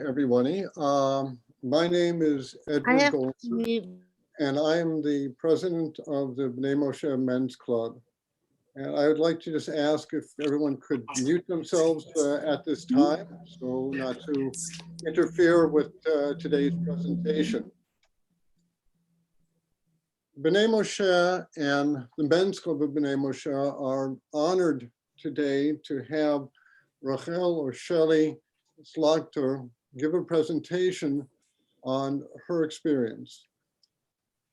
Everybody. My name is Edward Goldson, and I am the president of the B'nai Moshe Men's Club. And I would like to just ask if everyone could mute themselves at this time, so not to interfere with today's presentation. B'nai Moshe and the Men's Club of B'nai Moshe are honored today to have Rachel or Shelley Schlachter give a presentation on her experience.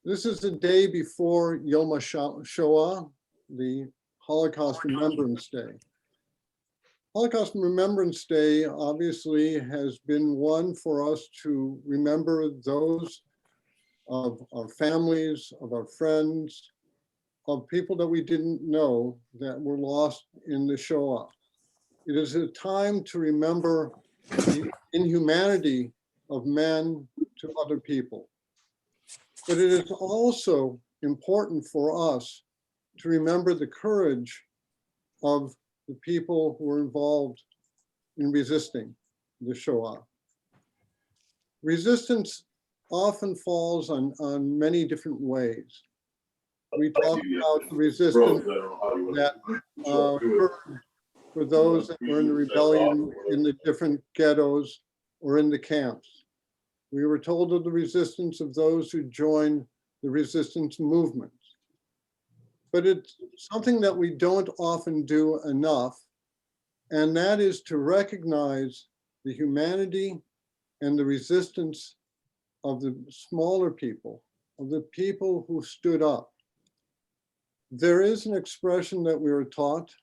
This is the day before Yom Shoah, the Holocaust Remembrance Day. Holocaust Remembrance Day obviously has been one for us to remember those of our families, of our friends, of people that we didn't know that were lost in the Shoah. It is a time to remember the inhumanity of men to other people. But it is also important for us to remember the courage of the people who were involved in resisting the Shoah. Resistance often falls on many different ways. We talk about the resistance that occurred for those that were in the rebellion in the different ghettos or in the camps. We were told of the resistance of those who joined the resistance movements. But it's something that we don't often do enough, and that is to recognize the humanity and the resistance of the smaller people, of the people who stood up. There is an expression that we were taught,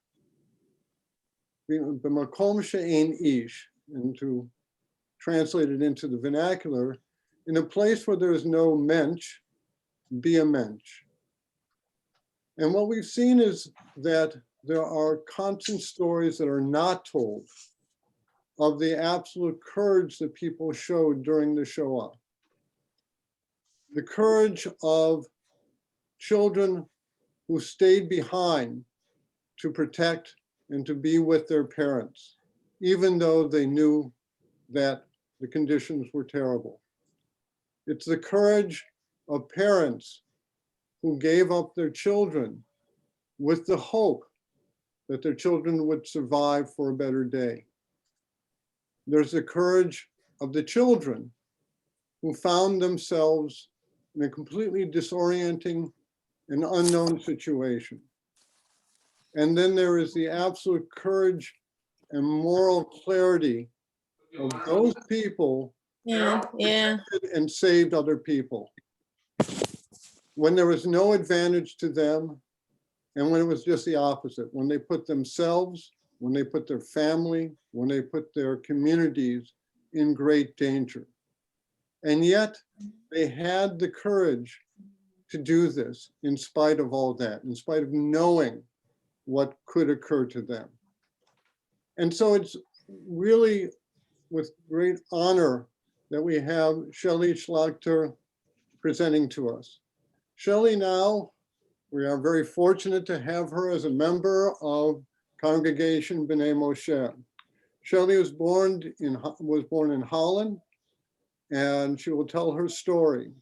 b'makom she'ein ish, and to translate it into the vernacular, in a place where there is no mensch, be a mensch. And what we've seen is that there are constant stories that are not told of the absolute courage that people showed during the Shoah. The courage of children who stayed behind to protect and to be with their parents, even though they knew that the conditions were terrible. It's the courage of parents who gave up their children with the hope that their children would survive for a better day. There's the courage of the children who found themselves in a completely disorienting and unknown situation. And then there is the absolute courage and moral clarity of those people protected and saved other people. When there was no advantage to them, and when it was just the opposite, when they put themselves, when they put their family, when they put their communities in great danger. And yet they had the courage to do this in spite of all that, in spite of knowing what could occur to them. And so it's really with great honor that we have Shelley Schlachter presenting to us. Shelley now, we are very fortunate to have her as a member of Congregation B'nai Moshe. Shelley was born in Holland, and she will tell her story.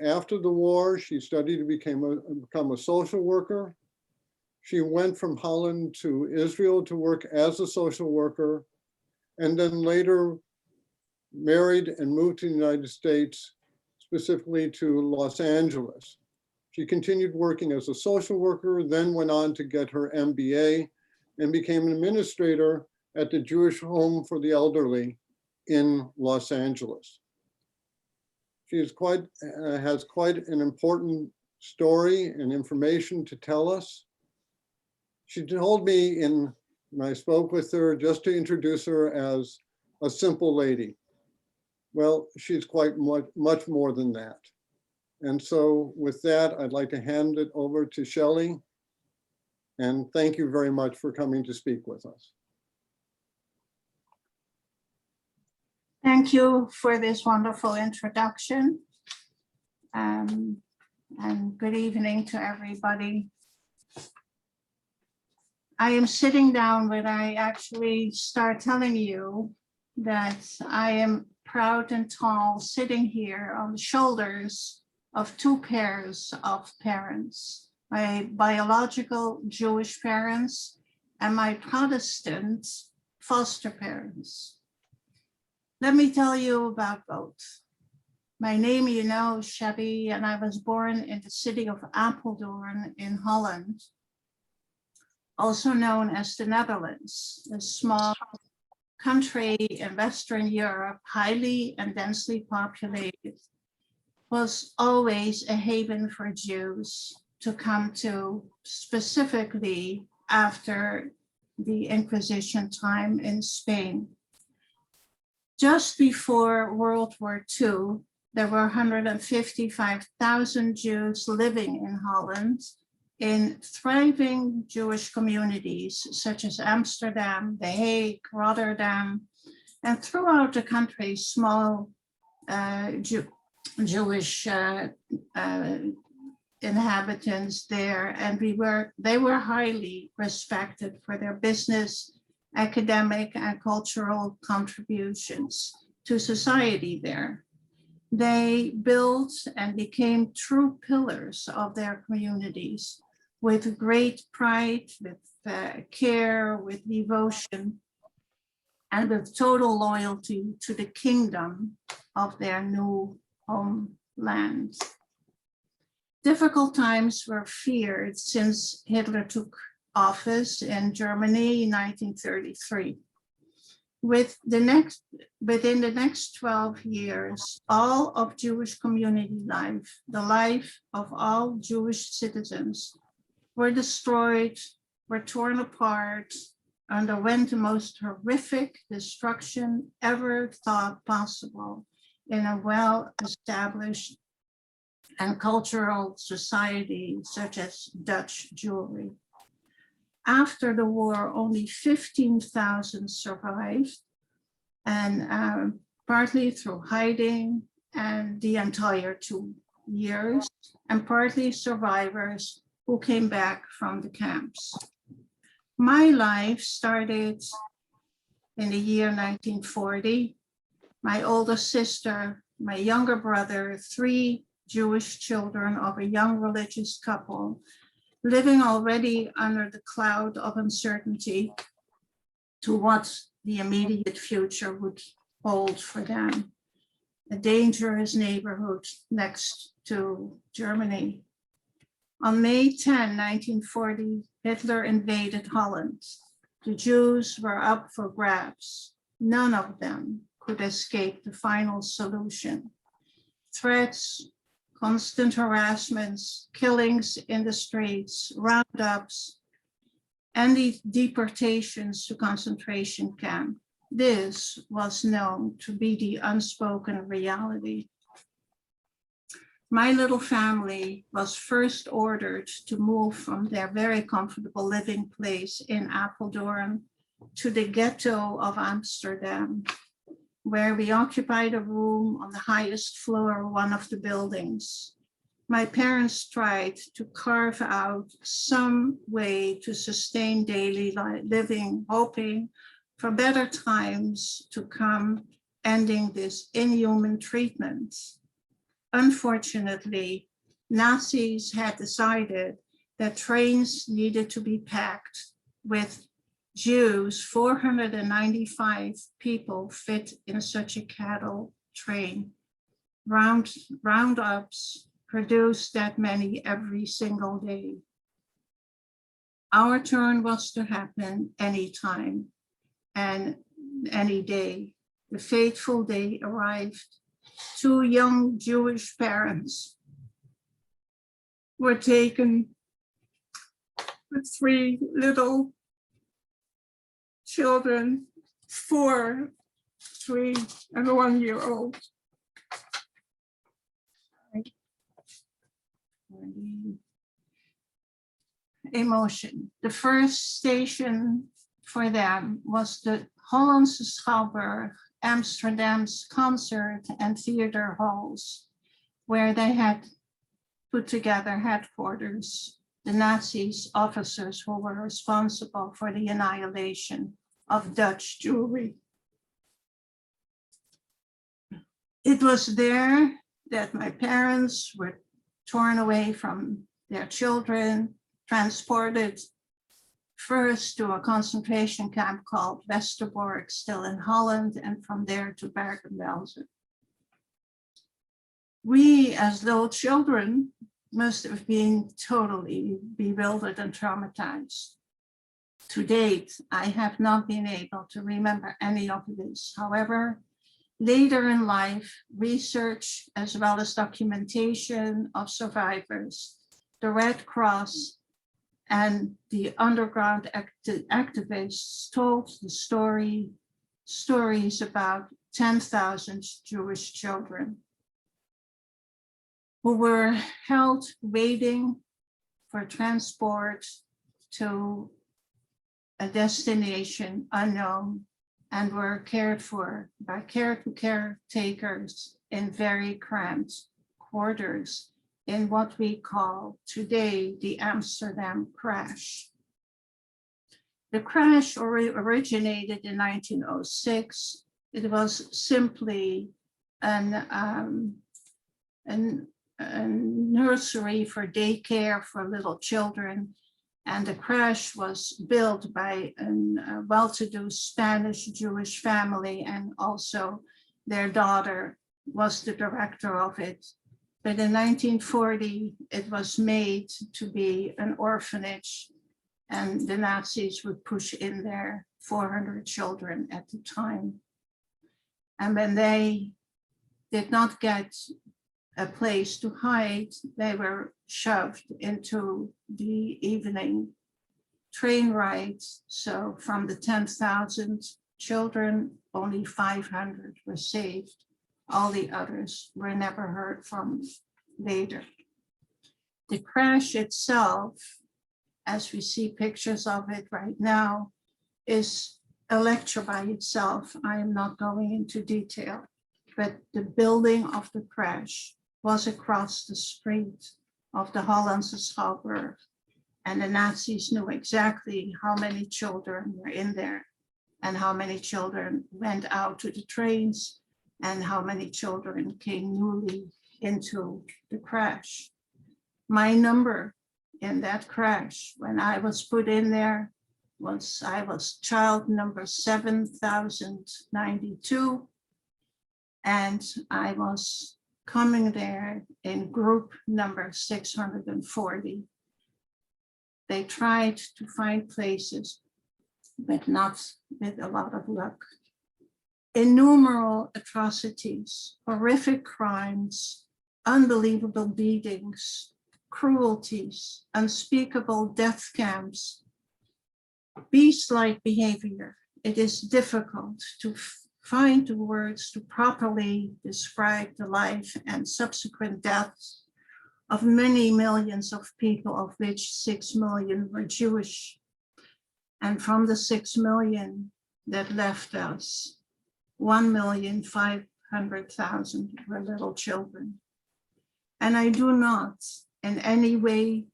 After the war, she studied to become a social worker. She went from Holland to Israel to work as a social worker, and then later married and moved to the United States, specifically to Los Angeles. She continued working as a social worker, then went on to get her MBA and became an administrator at the Jewish Home for the Elderly in Los Angeles. She has quite an important story and information to tell us. She told me when I spoke with her, just to introduce her as a simple lady. Well, she's quite much more than that. And so with that, I'd like to hand it over to Shelley. And thank you very much for coming to speak with us. Thank you for this wonderful introduction. And good evening to everybody. I am sitting down when I actually start telling you that I am proud and tall, sitting here on the shoulders of two pairs of parents, my biological Jewish parents and my Protestant foster parents. Let me tell you about both. My name, you know, is Shelley, and I was born in the city of Apeldoorn in Holland, also known as the Netherlands, a small country in Western Europe, highly and densely populated, was always a haven for Jews to come to, specifically after the Inquisition time in Spain. Just before World War II, there were 155,000 Jews living in Holland in thriving Jewish communities such as Amsterdam, The Hague, Rotterdam, and throughout the country, small Jewish inhabitants there, and they were highly respected for their business, academic, and cultural contributions to society there. They built and became true pillars of their communities with great pride, with care, with devotion, and with total loyalty to the kingdom of their new homeland. Difficult times were feared since Hitler took office in Germany in 1933. Within the next 12 years, all of Jewish community life, the life of all Jewish citizens, were destroyed, were torn apart, underwent the most horrific destruction ever thought possible in a well-established and cultural society such as Dutch Jewry. After the war, only 15,000 survived, and partly through hiding and the entire 2 years, and partly survivors who came back from the camps. My life started in the year 1940. My older sister, my younger brother, 3 Jewish children of a young religious couple, living already under the cloud of uncertainty to what the immediate future would hold for them. A dangerous neighborhood next to Germany. On May 10, 1940, Hitler invaded Holland. The Jews were up for grabs. None of them could escape the final solution. Threats, constant harassments, killings in the streets, roundups, and the deportations to concentration camp. This was known to be the unspoken reality. My little family was first ordered to move from their very comfortable living place in Apeldoorn to the ghetto of Amsterdam, where we occupied a room on the highest floor of one of the buildings. My parents tried to carve out some way to sustain daily living, hoping for better times to come, ending this inhuman treatment. Unfortunately, Nazis had decided that trains needed to be packed with Jews. 495 people fit in such a cattle train. Roundups produced that many every single day. Our turn was to happen anytime and any day. The fateful day arrived. 2 young Jewish parents were taken with 3 little children, 4, 3, and a 1-year-old. Emotion. The first station for them was the Hollandse Schouwburg, Amsterdam's concert and theater halls, where they had put together headquarters, the Nazis officers who were responsible for the annihilation of Dutch Jewry. It was there that my parents were torn away from their children, transported first to a concentration camp called Westerbork, still in Holland, and from there to Bergen-Belsen. We, as little children, must have been totally bewildered and traumatized. To date, I have not been able to remember any of this. However, later in life, research as well as documentation of survivors, the Red Cross, and the underground activists told the stories about 10,000 Jewish children who were held waiting for transport to a destination unknown and were cared for by caretakers in very cramped quarters in what we call today the Amsterdam crash. The crash originated in 1906. It was simply a nursery for daycare for little children, and the crash was built by a well-to-do Spanish Jewish family, and also their daughter was the director of it. But in 1940, it was made to be an orphanage, and the Nazis would push in there 400 children at the time. And when they did not get a place to hide, they were shoved into the evening train rides. So from the 10,000 children, only 500 were saved. All the others were never heard from later. The crash itself, as we see pictures of it right now, is a lecture by itself. I am not going into detail, but the building of the crash was across the street of the Hollandse Schouwburg, and the Nazis knew exactly how many children were in there and how many children went out to the trains and how many children came newly into the crash. My number in that crash, when I was put in there, I was child number 7,092, and I was coming there in group number 640. They tried to find places, but not with a lot of luck. Innumerable atrocities, horrific crimes, unbelievable beatings, cruelties, unspeakable death camps, beast-like behavior. It is difficult to find the words to properly describe the life and subsequent deaths of many millions of people, of which 6 million were Jewish. And from the 6 million that left us, 1,500,000 were little children. And I do not in any way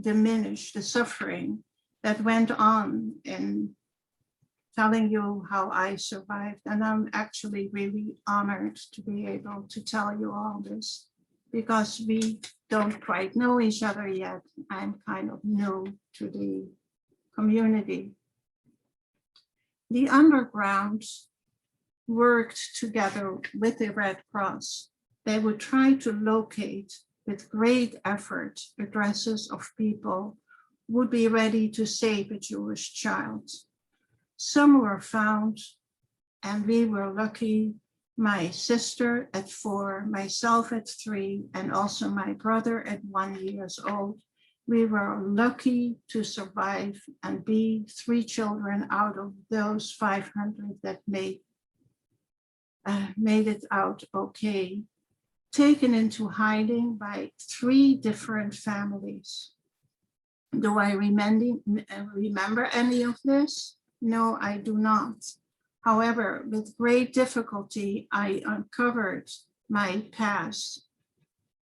diminish the suffering that went on in telling you how I survived. And I'm actually really honored to be able to tell you all this, because we don't quite know each other yet. I'm kind of new to the community. The underground worked together with the Red Cross. They would try to locate with great effort addresses of people who would be ready to save a Jewish child. Some were found, and we were lucky. My sister at 4, myself at 3, and also my brother at 1 year old. We were lucky to survive and be 3 children out of those 500 that made it out okay, taken into hiding by 3 different families. Do I remember any of this? No, I do not. However, with great difficulty, I uncovered my past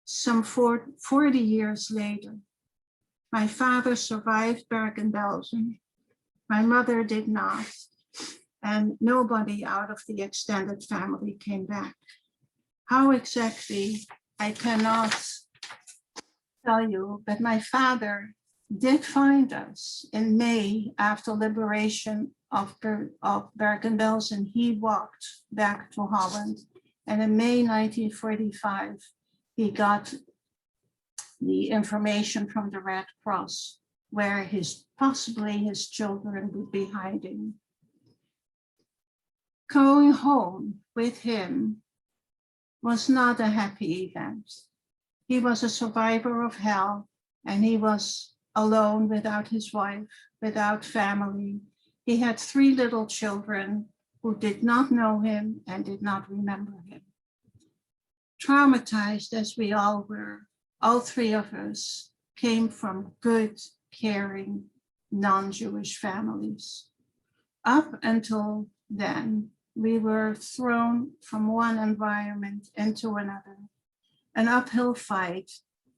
some 40 years later. My father survived Bergen-Belsen. My mother did not, and nobody out of the extended family came back. How exactly, I cannot tell you, but my father did find us in May after liberation of Bergen-Belsen. He walked back to Holland. And in May 1945, he got the information from the Red Cross where possibly his children would be hiding. Going home with him was not a happy event. He was a survivor of hell, and he was alone without his wife, without family. He had 3 little children who did not know him and did not remember him. Traumatized as we all were, all 3 of us came from good, caring, non-Jewish families. Up until then, we were thrown from one environment into another, an uphill fight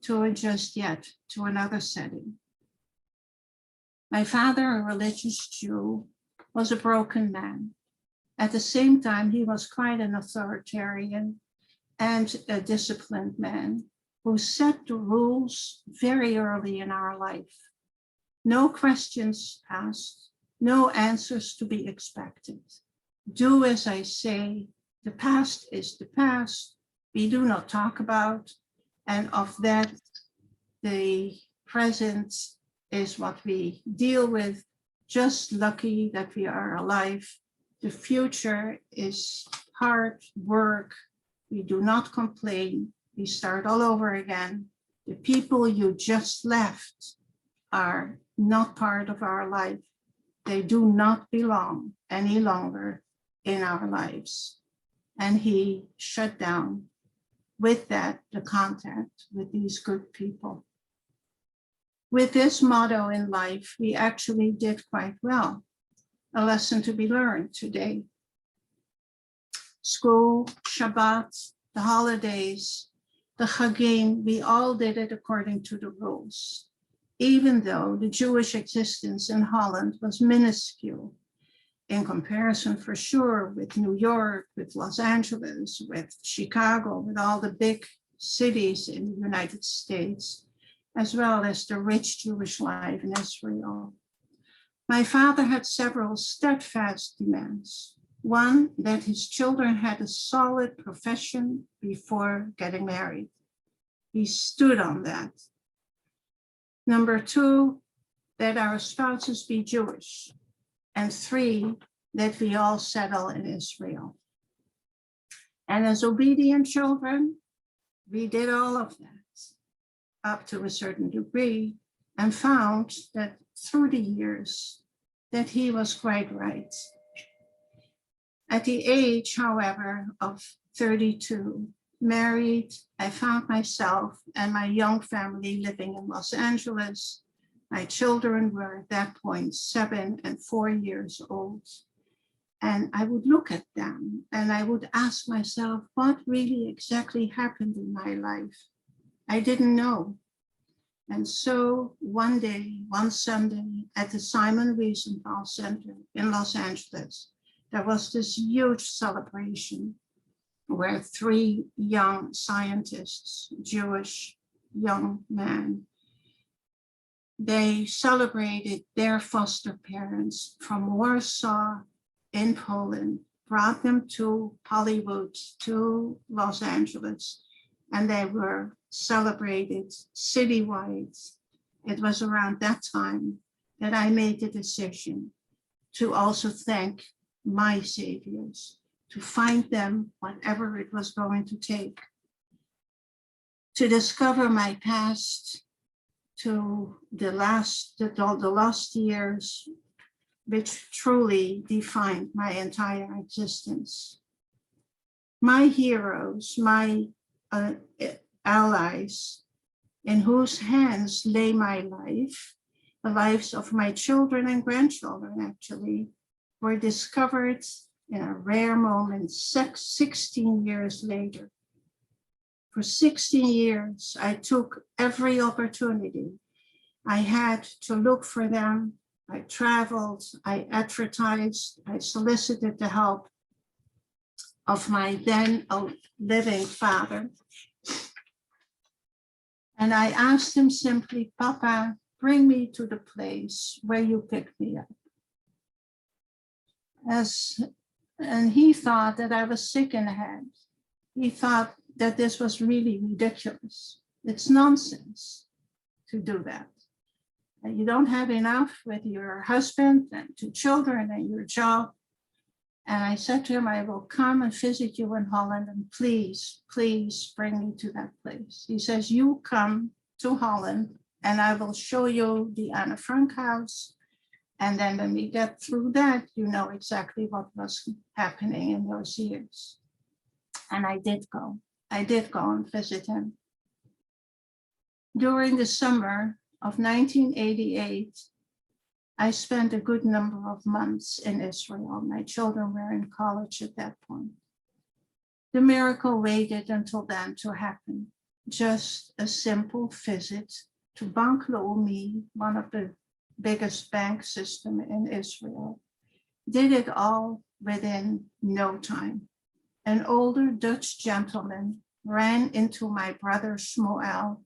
to adjust yet to another setting. My father, a religious Jew, was a broken man. At the same time, he was quite an authoritarian and a disciplined man who set the rules very early in our life. No questions asked, no answers to be expected. Do as I say, the past is the past, we do not talk about, and of that, the present is what we deal with. Just lucky that we are alive. The future is hard work. We do not complain. We start all over again. The people you just left are not part of our life. They do not belong any longer in our lives. And he shut down with that the contact with these good people. With this motto in life, we actually did quite well. A lesson to be learned today. School, Shabbat, the holidays, the Chagim, we all did it according to the rules, even though the Jewish existence in Holland was minuscule in comparison for sure with New York, with Los Angeles, with Chicago, with all the big cities in the United States, as well as the rich Jewish life in Israel. My father had several steadfast demands. One, that his children had a solid profession before getting married. He stood on that. Number 2, that our spouses be Jewish. And 3, that we all settle in Israel. And as obedient children, we did all of that up to a certain degree and found that through the years that he was quite right. At the age, however, of 32, married, I found myself and my young family living in Los Angeles. My children were at that point 7 and 4 years old. And I would look at them and I would ask myself, what really exactly happened in my life? I didn't know. And so one day, one Sunday, at the Simon Wiesenthal Center in Los Angeles, there was this huge celebration where 3 young scientists, Jewish young men, they celebrated their foster parents from Warsaw in Poland, brought them to Hollywood, to Los Angeles, and they were celebrated citywide. It was around that time that I made the decision to also thank my saviors, to find them whatever it was going to take, to discover my past, to the lost years, which truly defined my entire existence. My heroes, my allies, in whose hands lay my life, the lives of my children and grandchildren actually, were discovered in a rare moment 16 years later. For 16 years, I took every opportunity I had to look for them. I traveled, I advertised, I solicited the help of my then living father. And I asked him simply, Papa, bring me to the place where you picked me up. And he thought that I was sick in the head. He thought that this was really ridiculous. It's nonsense to do that. You don't have enough with your husband and 2 children and your job. And I said to him, I will come and visit you in Holland, and please, please bring me to that place. He says, you come to Holland and I will show you the Anne Frank house. And then when we get through that, you know exactly what was happening in those years. And I did go. I did go and visit him. During the summer of 1988, I spent a good number of months in Israel. My children were in college at that point. The miracle waited until then to happen. Just a simple visit to Bank Leumi, one of the biggest bank system in Israel. Did it all within no time. An older Dutch gentleman ran into my brother Shmuel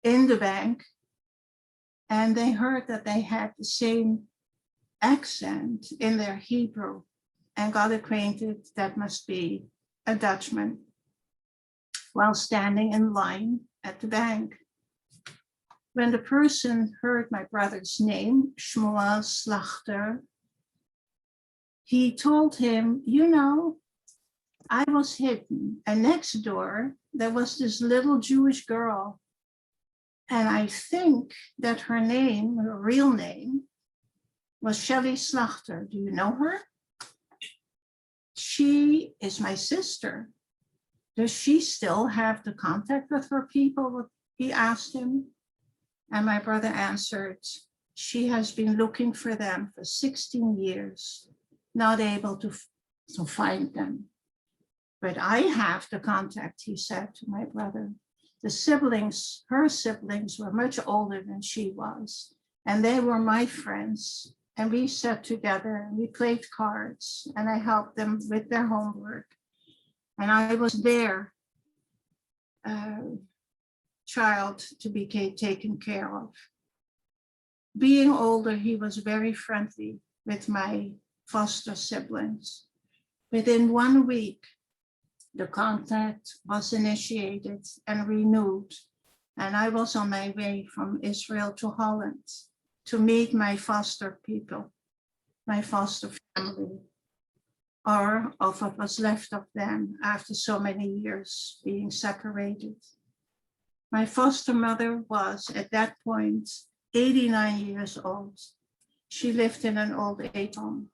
in the bank, and they heard that they had the same accent in their Hebrew and got acquainted. That must be a Dutchman, while standing in line at the bank. When the person heard my brother's name, Shelley Schlachter, he told him, you know, I was hidden, and next door there was this little Jewish girl. And I think that her name, her real name, was Shelley Schlachter. Do you know her? She is my sister. Does she still have the contact with her people? He asked him. And my brother answered, she has been looking for them for 16 years, not able to find them. But I have the contact, he said to my brother. The siblings, her siblings, were much older than she was, and they were my friends. And we sat together and we played cards, and I helped them with their homework. And I was their child to be taken care of. Being older, he was very friendly with my foster siblings. Within 1 week, the contact was initiated and renewed, and I was on my way from Israel to Holland to meet my foster people, my foster family, or of what was left of them after so many years being separated. My foster mother was at that point 89 years old. She lived in an old age home.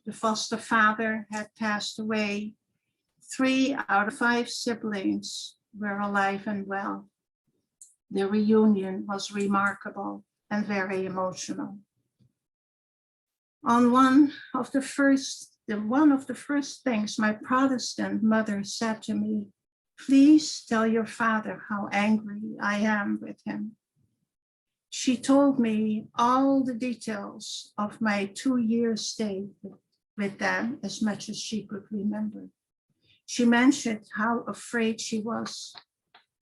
The foster father had passed away. 3 out of 5 siblings were alive and well. The reunion was remarkable and very emotional. On one of the first things my Protestant mother said to me, please tell your father how angry I am with him. She told me all the details of my 2-year stay with them, as much as she could remember. She mentioned how afraid she was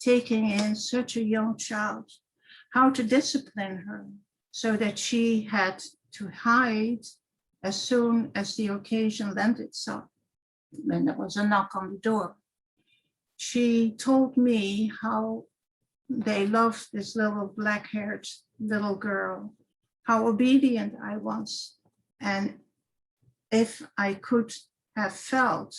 taking in such a young child, how to discipline her so that she had to hide as soon as the occasion lent itself, when there was a knock on the door. She told me how they loved this little black-haired little girl, how obedient I was, and if I could have felt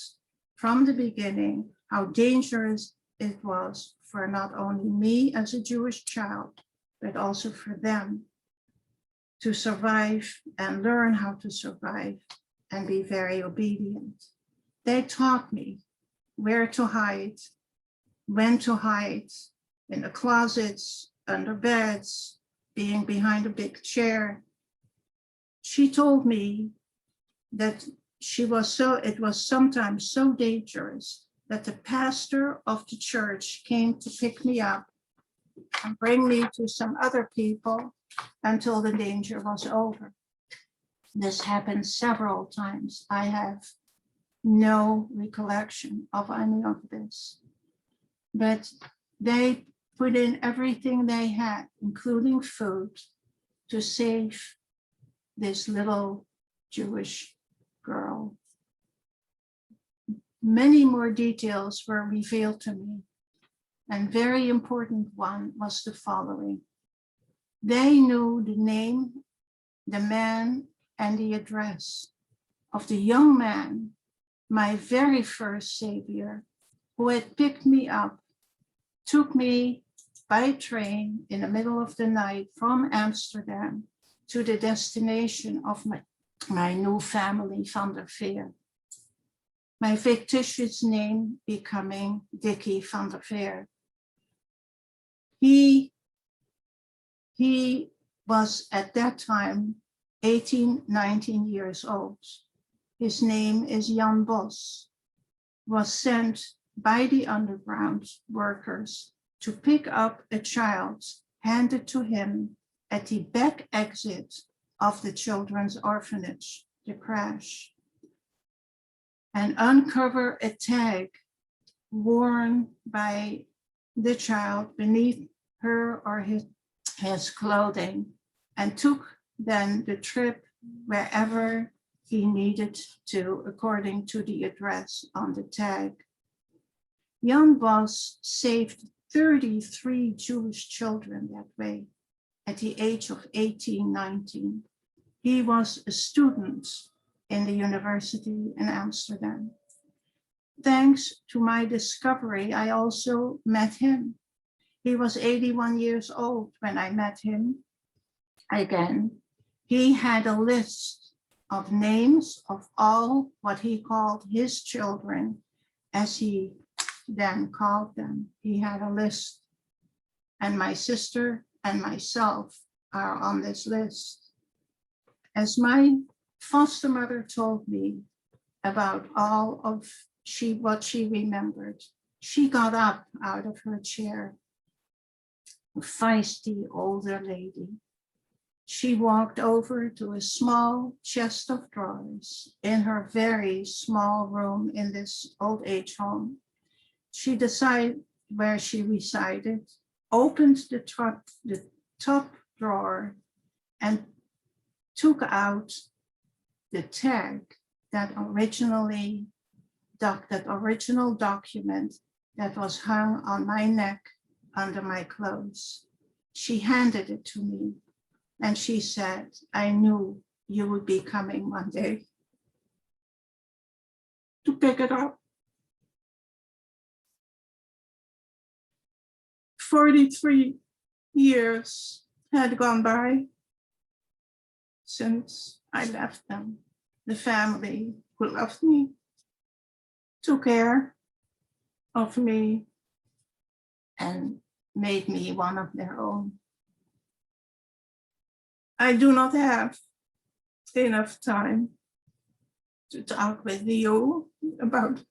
from the beginning how dangerous it was for not only me as a Jewish child, but also for them to survive and learn how to survive and be very obedient. They taught me where to hide, when to hide, in the closets, under beds, being behind a big chair. She told me that it was sometimes so dangerous that the pastor of the church came to pick me up and bring me to some other people until the danger was over. This happened several times. I have no recollection of any of this. But they put in everything they had, including food, to save this little Jewish girl. Many more details were revealed to me, and very important one was the following. They knew the name, the man, and the address of the young man, my very first savior, who had picked me up, took me by train in the middle of the night from Amsterdam to the destination of my new family, Van der Veer. My fictitious name becoming Dickie van der Veer. He was at that time 18, 19 years old. His name is Jan Bos, was sent by the underground workers to pick up a child handed to him at the back exit of the children's orphanage, the crash, and uncover a tag worn by the child beneath her or his clothing, and took then the trip wherever he needed to, according to the address on the tag. Jan Bos saved 33 Jewish children that way at the age of 18, 19. He was a student in the university in Amsterdam. Thanks to my discovery, I also met him. He was 81 years old when I met him again. He had a list of names of all what he called his children, as he then called them. He had a list, and my sister and myself are on this list. As my foster mother told me about all of what she remembered, she got up out of her chair, a feisty older lady. She walked over to a small chest of drawers in her very small room in this old age home. She decided where she resided, opened the top drawer, and took out the tag that original document that was hung on my neck under my clothes. She handed it to me, and she said, I knew you would be coming one day to pick it up. 43 years had gone by since I left them. The family who loved me, took care of me, and made me one of their own. I do not have enough time to talk with you about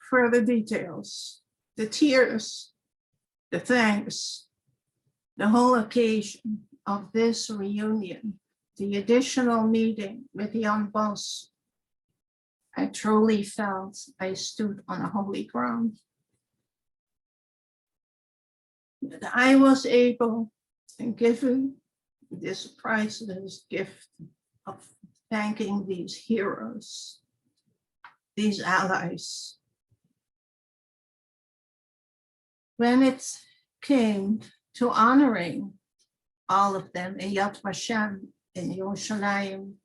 further details, the tears, the thanks, the whole occasion of this reunion, the additional meeting with Jan Bos. I truly felt I stood on a holy ground. That I was able and given this priceless gift of thanking these heroes, these allies. When it came to honoring all of them in Yad Vashem, in Yerushalayim,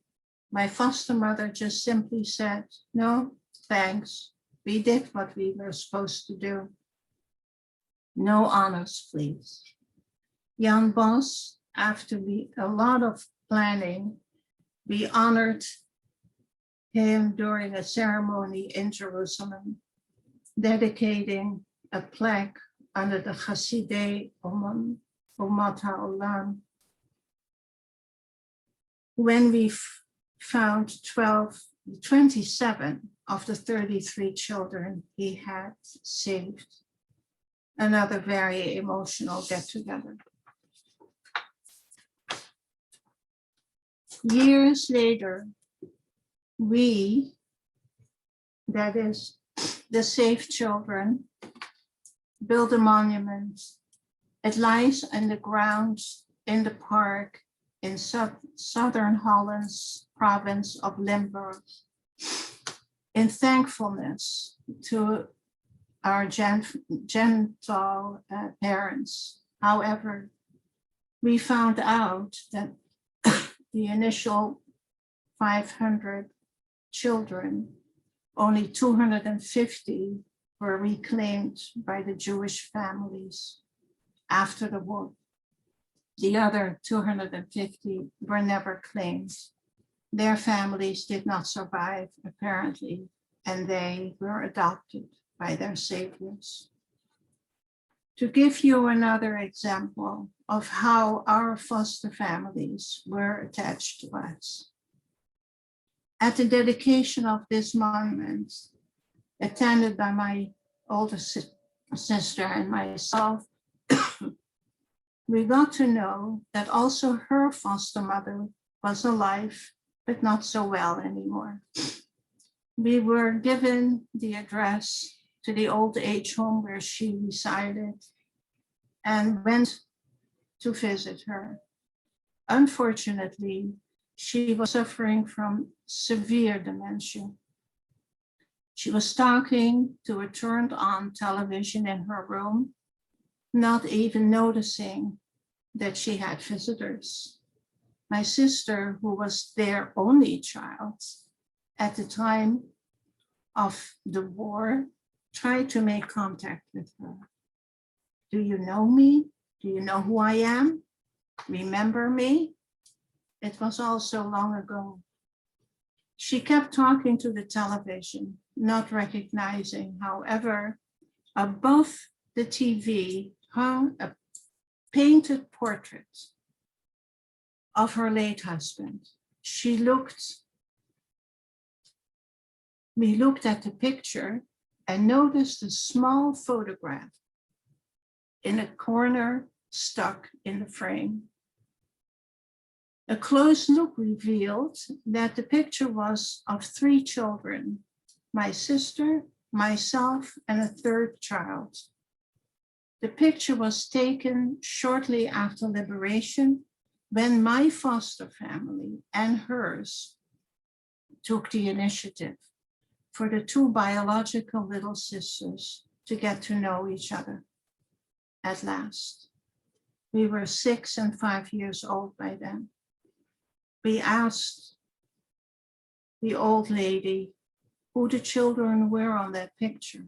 my foster mother just simply said, no, thanks. We did what we were supposed to do. No honors, please. Jan Bos, after a lot of planning, we honored him during a ceremony in Jerusalem, dedicating a plaque under the Chasidei Umat HaOlam. When we found 27 of the 33 children he had saved, another very emotional get-together. Years later, we that is, the Safe Children, built a monument. It lies in the grounds in the park in southern Holland's province of Limburg, in thankfulness to our gentle parents. However, we found out that the initial 500 children, only 250 were reclaimed by the Jewish families after the war. The other 250 were never claimed. Their families did not survive, apparently, and they were adopted by their saviors. To give you another example of how our foster families were attached to us. At the dedication of this monument, attended by my older sister and myself, we got to know that also her foster mother was alive, but not so well anymore. We were given the address to the old age home where she resided and went to visit her. Unfortunately, she was suffering from severe dementia. She was talking to a turned on television in her room, not even noticing that she had visitors. My sister, who was their only child at the time of the war, tried to make contact with her. Do you know me? Do you know who I am? Remember me? It was all so long ago. She kept talking to the television, not recognizing, however, above the TV hung a painted portrait of her late husband. We looked at the picture and noticed a small photograph in a corner stuck in the frame. A close look revealed that the picture was of 3 children, my sister, myself, and a 3rd child. The picture was taken shortly after liberation, when my foster family and hers took the initiative for the 2 biological little sisters to get to know each other. At last, we were 6 and 5 years old by then. We asked the old lady who the children were on that picture.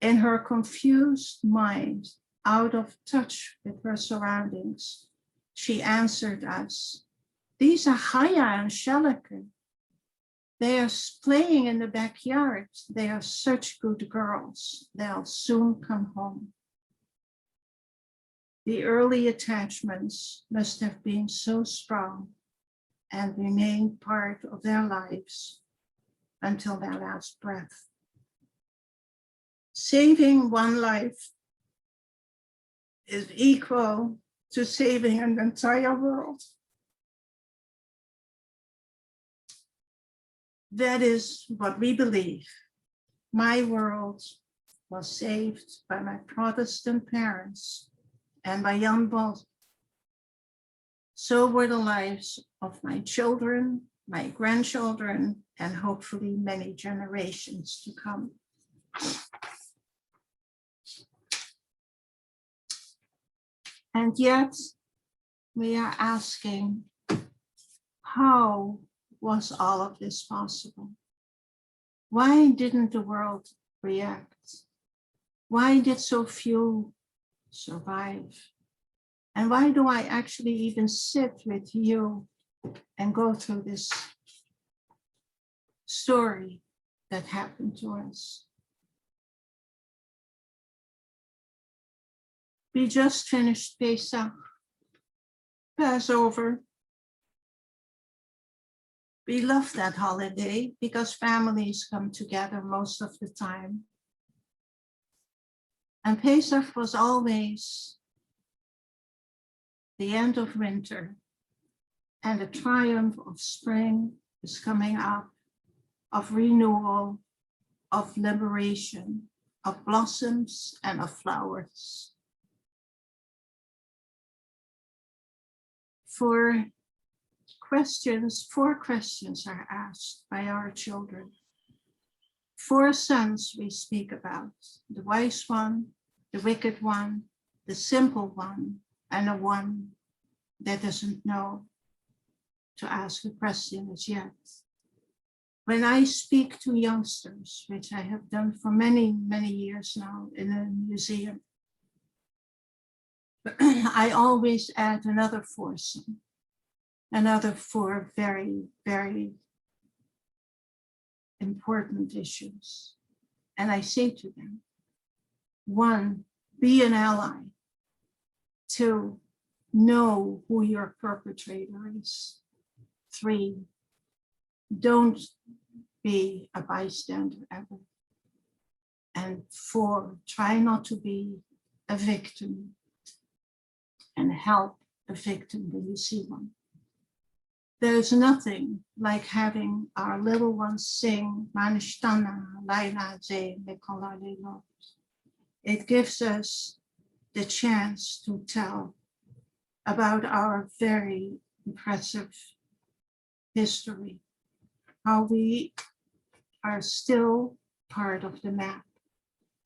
In her confused mind, out of touch with her surroundings, she answered us, "These are Chaya and Shelley. They are playing in the backyard. They are such good girls. They'll soon come home." The early attachments must have been so strong and remained part of their lives until their last breath. Saving one life is equal to saving an entire world. That is what we believe. My world was saved by my Protestant parents and by Jan Bos. So were the lives of my children, my grandchildren, and hopefully many generations to come. And yet, we are asking, how was all of this possible? Why didn't the world react? Why did so few survive? And why do I actually even sit with you and go through this story that happened to us? We just finished Pesach Passover. We love that holiday because families come together most of the time. And Pesach was always the end of winter and the triumph of spring is coming up, of renewal of liberation, of blossoms and of flowers. Four questions are asked by our children. 4 sons we speak about, the wise one, the wicked one, the simple one, and the one that doesn't know to ask a question as yet. When I speak to youngsters, which I have done for many, many years now in a museum, I always add another 4 sons, another 4 very, very important issues. And I say to them, 1, be an ally. 2, know who your perpetrator is. 3, don't be a bystander ever. And 4, try not to be a victim and help a victim when you see one. There's nothing like having our little ones sing Manishtana Laila Ze Mekolale Lot. It gives us the chance to tell about our very impressive history, how we are still part of the map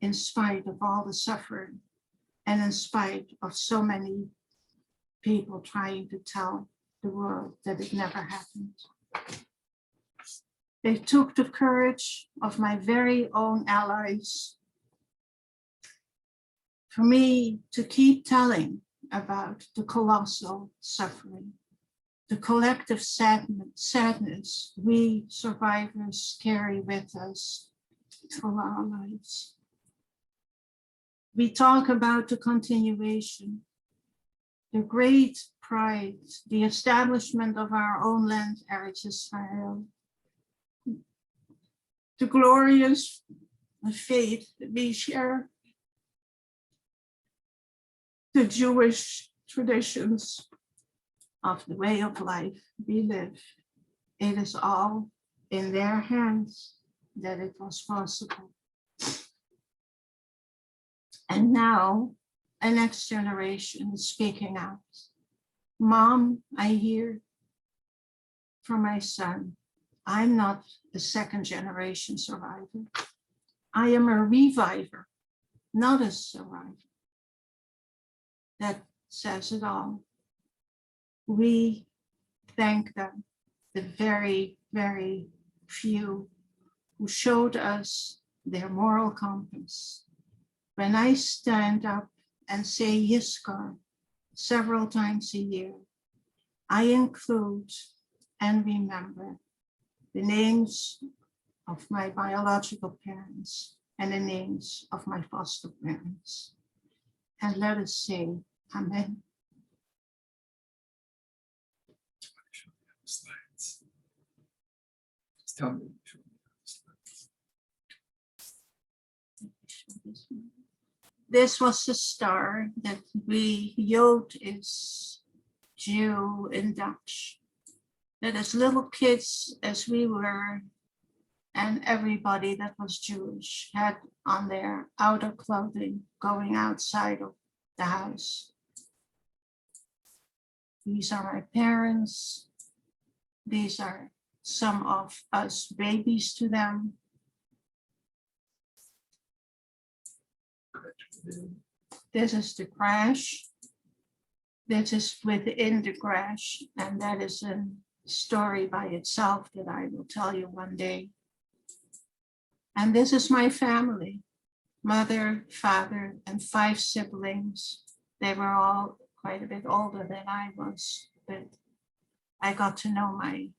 in spite of all the suffering and in spite of so many people trying to tell the world that it never happened. They took the courage of my very own allies for me to keep telling about the colossal suffering, the collective sadness we survivors carry with us through our lives. We talk about the continuation, the great pride, the establishment of our own land, Eretz Israel, the glorious faith that we share, the Jewish traditions of the way of life we live. It is all in their hands that it was possible. And now a next generation is speaking out. Mom, I hear from my son, I'm not a 2nd generation survivor. I am a reviver, not a survivor. That says it all. We thank them, the very, very few who showed us their moral compass. When I stand up and say Yiskar several times a year, I include and remember the names of my biological parents and the names of my foster parents. And let us say Amen. Slides. Just tell me. This was the star that we, Yod is Jew in Dutch, that as little kids as we were, and everybody that was Jewish had on their outer clothing going outside of the house. These are my parents. These are some of us babies to them. This is the crash. This is within the crash, and that is a story by itself that I will tell you one day. And this is my family, mother, father, and 5 siblings. They were all quite a bit older than I was, but I got to know my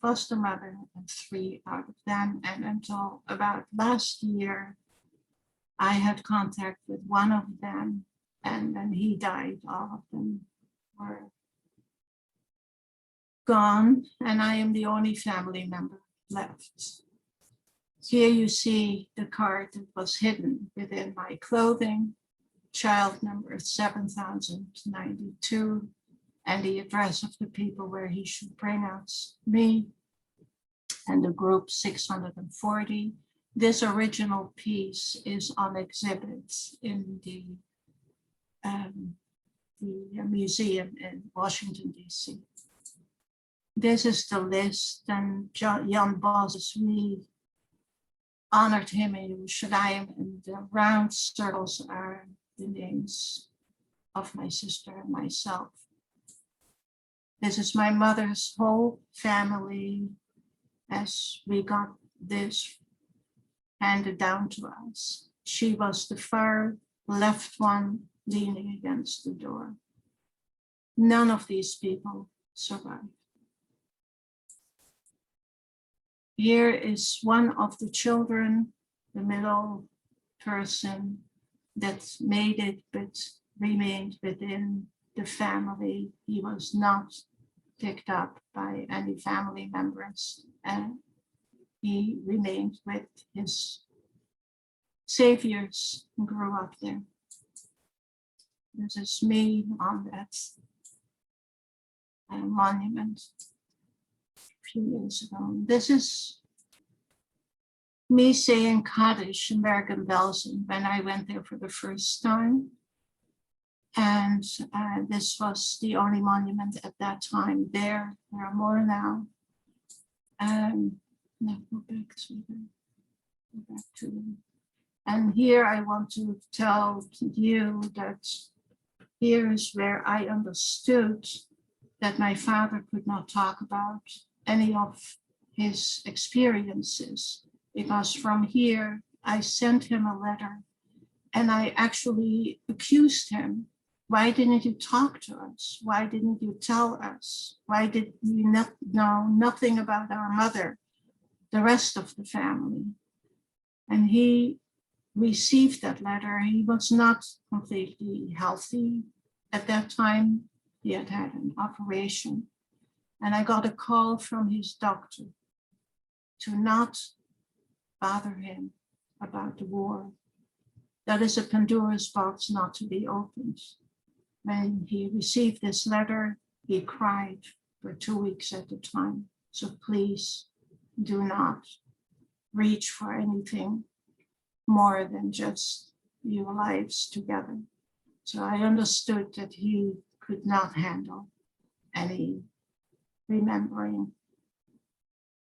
foster mother and 3 out of them. And until about last year, I had contact with one of them, and then he died. All of them were gone, and I am the only family member left. Here you see the card that was hidden within my clothing, child number 7092, and the address of the people where he should bring us, me, and the group 640, This original piece is on exhibit in the museum in Washington, D.C. This is the list, and Jan Bos really honored him in Yerushalayim, and the round circles are the names of my sister and myself. This is my mother's whole family as we got this handed down to us. She was the far left one leaning against the door. None of these people survived. Here is one of the children, the middle person that made it but remained within the family. He was not picked up by any family members, and he remained with his saviors and grew up there. This is me on that monument a few years ago. This is me saying Kaddish in Bergen-Belsen when I went there for the first time. And this was the only monument at that time there. There are more now. No, go back, sweetheart. Go back to them. And here I want to tell you that here is where I understood that my father could not talk about any of his experiences, because from here I sent him a letter and I actually accused him. Why didn't you talk to us? Why didn't you tell us? Why did you not know nothing about our mother, the rest of the family? And he received that letter. He was not completely healthy at that time. He had had an operation. And I got a call from his doctor to not bother him about the war. That is a Pandora's box not to be opened. When he received this letter, he cried for 2 weeks at a time. So please do not reach for anything more than just your lives together. So I understood that he could not handle any remembering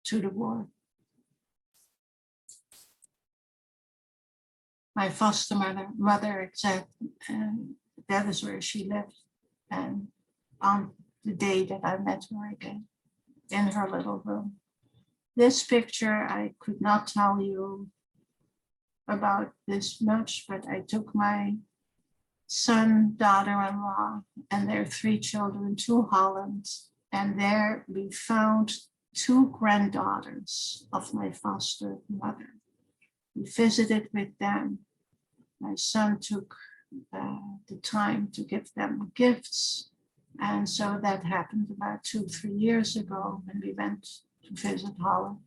to the war. My foster mother that is where she lived. And on the day that I met her again, in her little room. This picture, I could not tell you about this much, but I took my son, daughter-in-law, and their 3 children to Holland. And there we found 2 granddaughters of my foster mother. We visited with them. My son took the time to give them gifts. And so that happened about 2-3 years ago when we went to visit Holland.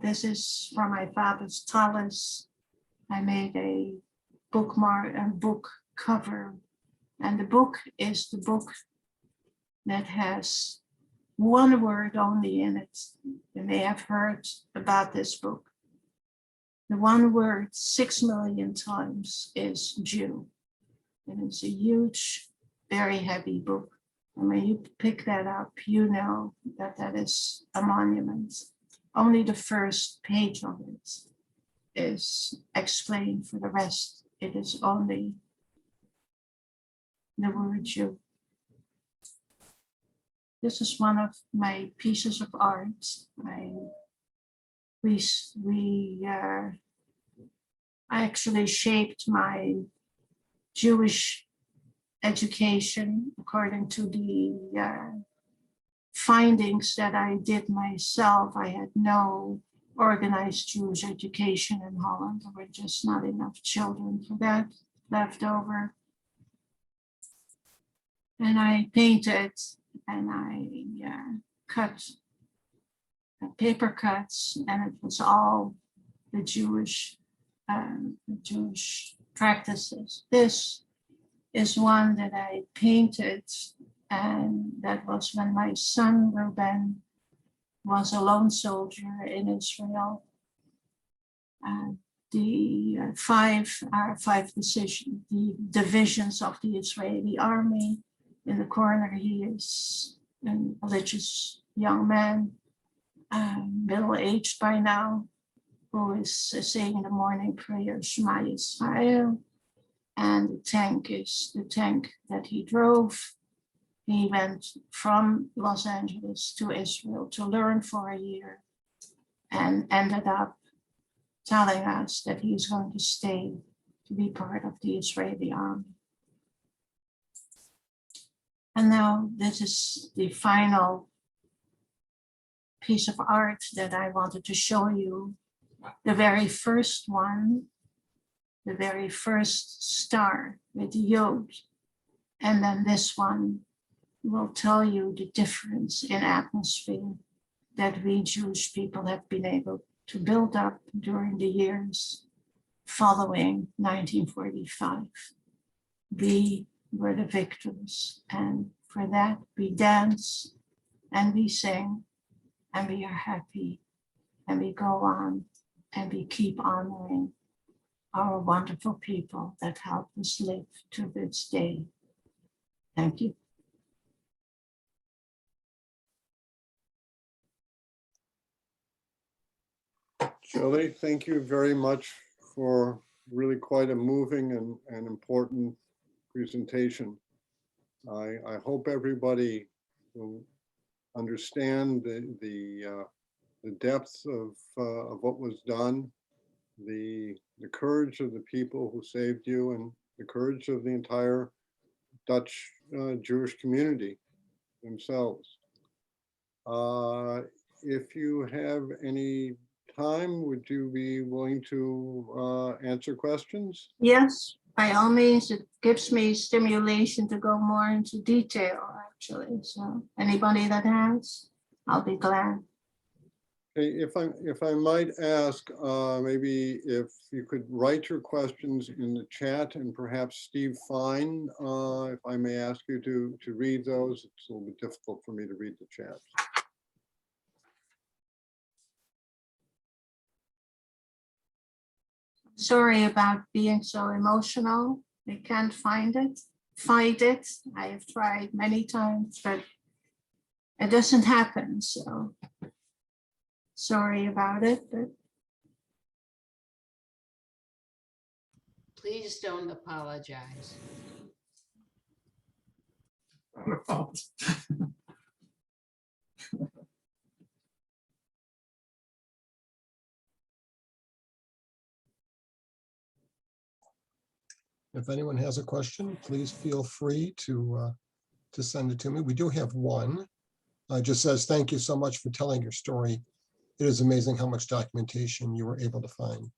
This is from my father's tallis. I made a bookmark and book cover. And the book is the book that has one word only in it. You may have heard about this book. The one word 6 million times is Jew. And it's a huge, very heavy book. And when you pick that up, you know that that is a monument. Only the first page of it is explained. For the rest, it is only the word Jew. This is one of my pieces of art. I actually shaped my Jewish education according to the findings that I did myself. I had no organized Jewish education in Holland. There were just not enough children for that left over. And I painted and I cut paper cuts, and it was all the Jewish practices. This is one that I painted And that was when my son, Ruben, was a lone soldier in Israel. The five divisions of the Israeli army. In the corner, he is a religious young man, middle-aged by now, who is saying the morning prayer, Shema Yisrael. And the tank is the tank that he drove. He went from Los Angeles to Israel to learn for a year and ended up telling us that he's going to stay to be part of the Israeli army. And now this is the final piece of art that I wanted to show you. The very first one, the very first star with the yod. And then this one will tell you the difference in atmosphere that we Jewish people have been able to build up during the years following 1945. We were the victors, and for that we dance and we sing and we are happy and we go on and we keep honoring our wonderful people that helped us live to this day. Thank you. Shelley, thank you very much for really quite a moving and important presentation. I hope everybody will understand the depth of what was done, the courage of the people who saved you, and the courage of the entire Dutch Jewish community themselves. If you have any time, would you be willing to answer questions? Yes, by all means, it gives me stimulation to go more into detail, actually. So anybody that has, I'll be glad. Okay, if I might ask, maybe if you could write your questions in the chat, and perhaps Steve Fine, if I may ask you to read those. It's a little bit difficult for me to read the chat. Sorry about being so emotional. I can't find it, fight it. I have tried many times, but it doesn't happen. So sorry about it. But Please don't apologize. If anyone has a question, please feel free to send it to me. We do have one. It just says, thank you so much for telling your story. It is amazing how much documentation you were able to find.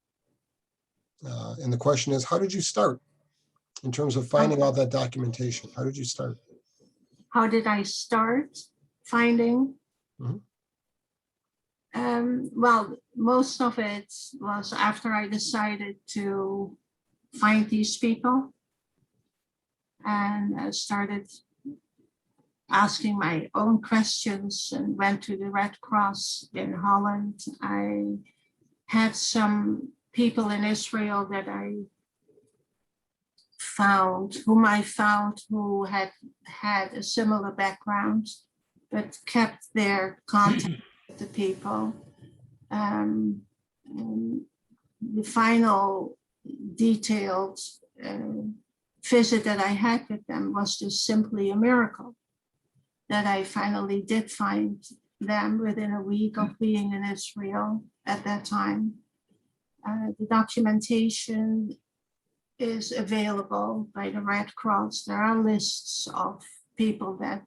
And the question is, how did you start in terms of finding all that documentation? How did you start? how did I start finding? Mhm. Well, most of it was after I decided to find these people and I started asking my own questions and went to the Red Cross in Holland. I had some people in Israel that whom I found who had had a similar background, but kept their contact with the people. The final detailed visit that I had with them was just simply a miracle that I finally did find them within a week of being in Israel at that time. The documentation is available by the Red Cross. There are lists of people that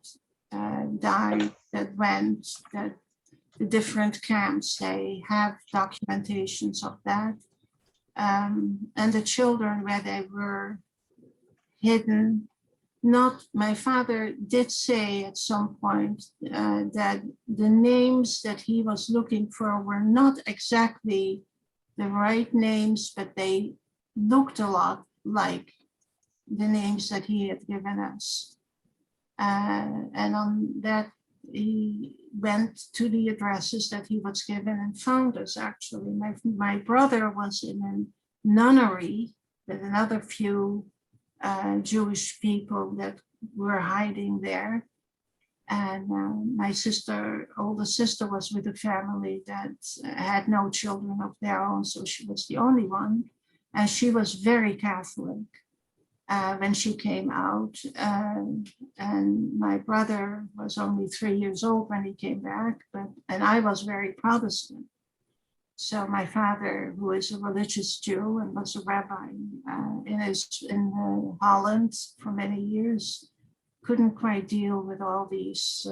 died, that went, that the different camps, they have documentations of that. And the children where they were hidden. My father did say at some point that the names that he was looking for were not exactly the right names, but they looked a lot like the names that he had given us. And on that, he went to the addresses that he was given and found us actually. My brother was in a nunnery with another few Jewish people that were hiding there. And my older sister was with a family that had no children of their own, so she was the only one. And she was very Catholic when she came out. And my brother was only 3 years old when he came back, and I was very Protestant. So my father, who is a religious Jew and was a rabbi in Holland for many years, couldn't quite deal with all these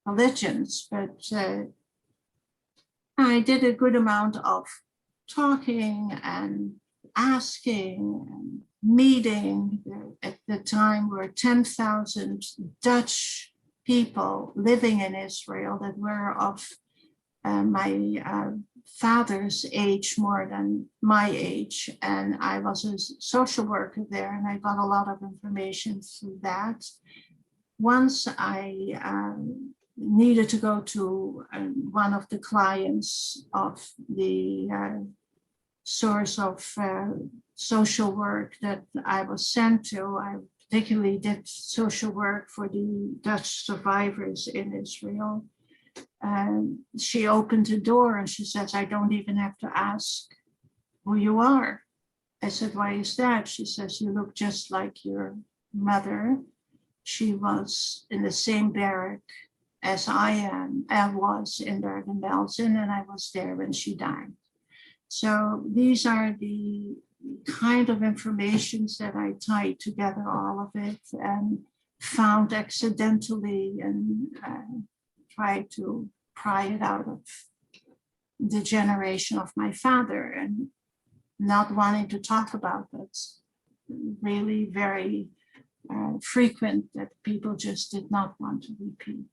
religions, but I did a good amount of talking and asking and meeting. At the time were 10,000 Dutch people living in Israel that were of my father's age more than my age, and I was a social worker there, and I got a lot of information through that. Once I needed to go to one of the clients of the source of social work that I was sent to. I particularly did social work for the Dutch survivors in Israel. And she opened the door and she says, I don't even have to ask who you are. I said, why is that? She says, you look just like your mother. She was in the same barrack as I was in Bergen-Belsen, and I was there when she died. So these are the kind of informations that I tied together, all of it, and found accidentally, and tried to pry it out of the generation of my father, and not wanting to talk about that. Really very frequent that people just did not want to repeat,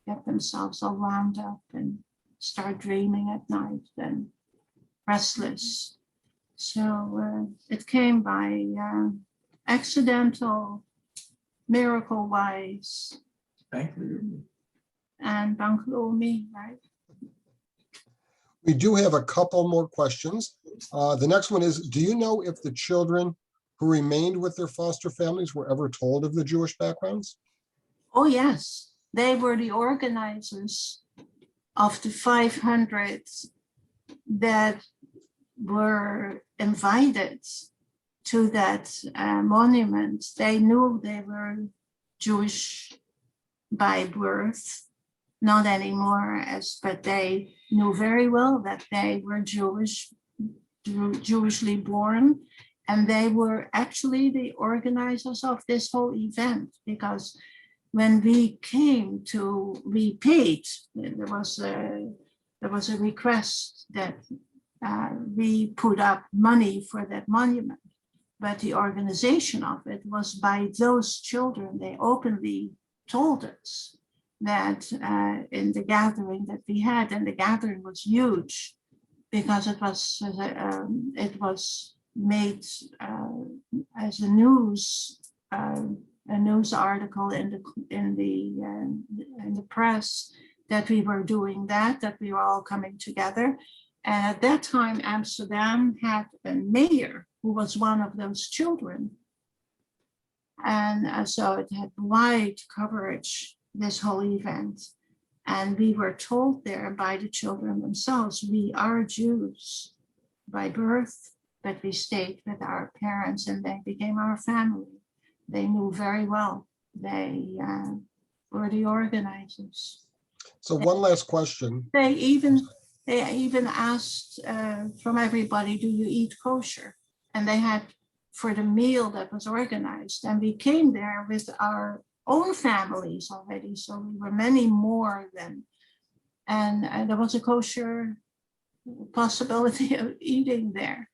get themselves all wound up and start dreaming at night and restless. So it came by accidental, miracle-wise, and Bankloomi, right? We do have a couple more questions. The next one is, do you know if the children who remained with their foster families were ever told of the Jewish backgrounds? Oh, yes. They were the organizers of the 500 that were invited to that monument. They knew they were Jewish by birth, not anymore, but they knew very well that they were Jewishly born. And they were actually the organizers of this whole event, because when we came to repaid, there was a request that we put up money for that monument. But the organization of it was by those children. They openly told us that in the gathering that we had, and the gathering was huge because it was made as a news article in the press that we were doing that we were all coming together. And at that time, Amsterdam had a mayor who was one of those children, and so it had wide coverage, this whole event. And we were told there by the children themselves, we are Jews by birth, but we stayed with our parents and they became our family. They knew very well. They were the organizers. So one last question. They even asked from everybody, do you eat kosher? And they had for the meal that was organized. And we came there with our own families already. So we were many more than, and there was a kosher possibility of eating there.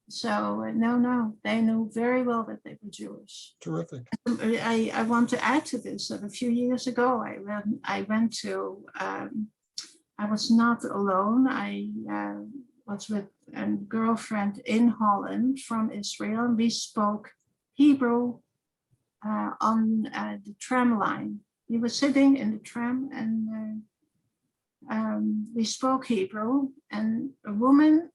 So no, they knew very well that they were Jewish. Terrific. I want to add to this that a few years ago, I went to, I was not alone. I was with a girlfriend in Holland from Israel, and we spoke Hebrew on the tram line. He was sitting in the tram and we spoke Hebrew, and a woman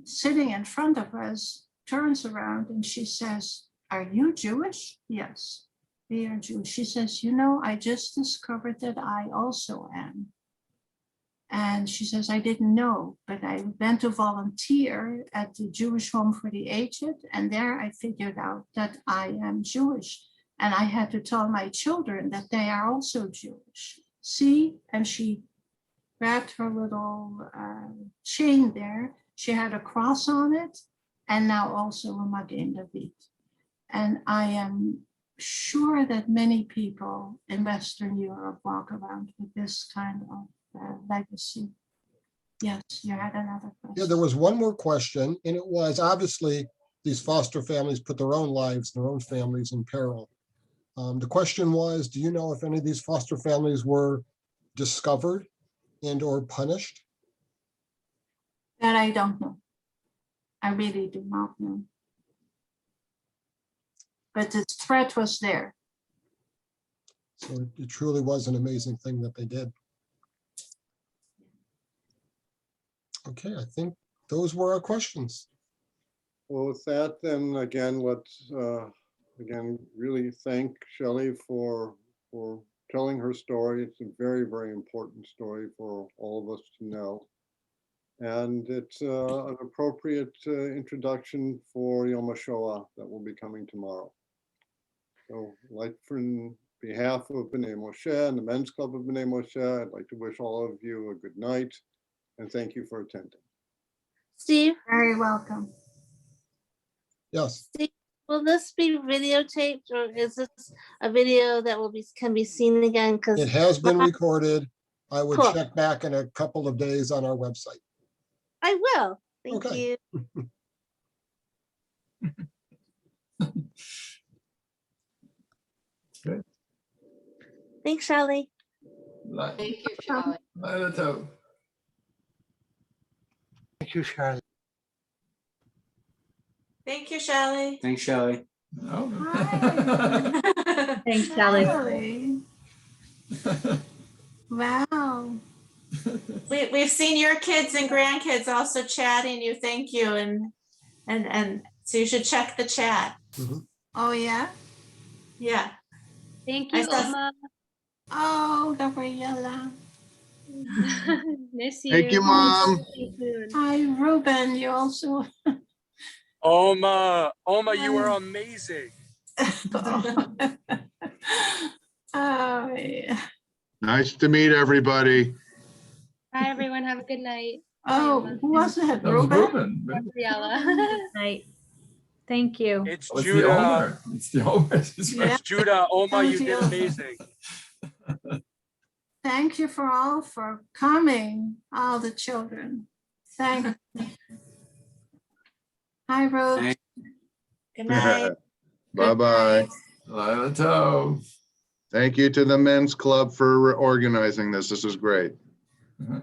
sitting in front of us turns around and she says, "Are you Jewish?" "Yes, we are Jewish." She says, "You know, I just discovered that I also am." And she says, "I didn't know, but I went to volunteer at the Jewish Home for the Aged, and there I figured out that I am Jewish. And I had to tell my children that they are also Jewish. See?" And she grabbed her little chain there. She had a cross on it, and now also a Magen David. And I am sure that many people in Western Europe walk around with this kind of legacy. Yes, you had another question. Yeah, there was one more question, and it was, obviously, these foster families put their own lives, their own families in peril. The question was, do you know if any of these foster families were discovered and or punished? That I don't know. I really do not know. But the threat was there. So it truly was an amazing thing that they did. Okay, I think those were our questions. Well, with that, then again, let's again really thank Shelley for telling her story. It's a very, very important story for all of us to know. And it's an appropriate introduction for Yom HaShoah that will be coming tomorrow. So like on behalf of B'nai Moshe and the Men's Club of B'nai Moshe, I'd like to wish all of you a good night and thank you for attending. Steve, Very welcome. Yes, will this be videotaped, or is this a video that can be seen again? Because it has been recorded. I would Cool. check back in a couple of days on our website. I will. Thank Okay. you. Good. Thanks, Shelley. Thank you, Shelley. Laila Tov. Thank you, Charlie. Thank you, Shelley. Thanks, Shelley. No. Thanks, Shelley. Shelley. Wow. We've seen your kids and grandkids also chatting you. Thank you. And so you should check the chat. Oh, yeah? Yeah. Thank I you, saw- Oma. Oh, Gabriella. Miss you. Thank you, Mom. See you soon. Hi, Ruben. You also. Oma, you are amazing. Oh, yeah. Nice to meet everybody. Bye, everyone. Have a good night. Oh, who was that? That was Ruben? Ruben. Gabriella. Night. Thank you. It's Oh, it's the Judah. Omer. It's the Omer. It's Yeah. It's Judah. Oma, you did Judah. amazing. Thank you for coming, all the children. Thank you. Hi, Ruth. Thank- Good night. Bye-bye. Laila Tov. Thank you to the Men's Club for organizing this. This is great. Uh-huh.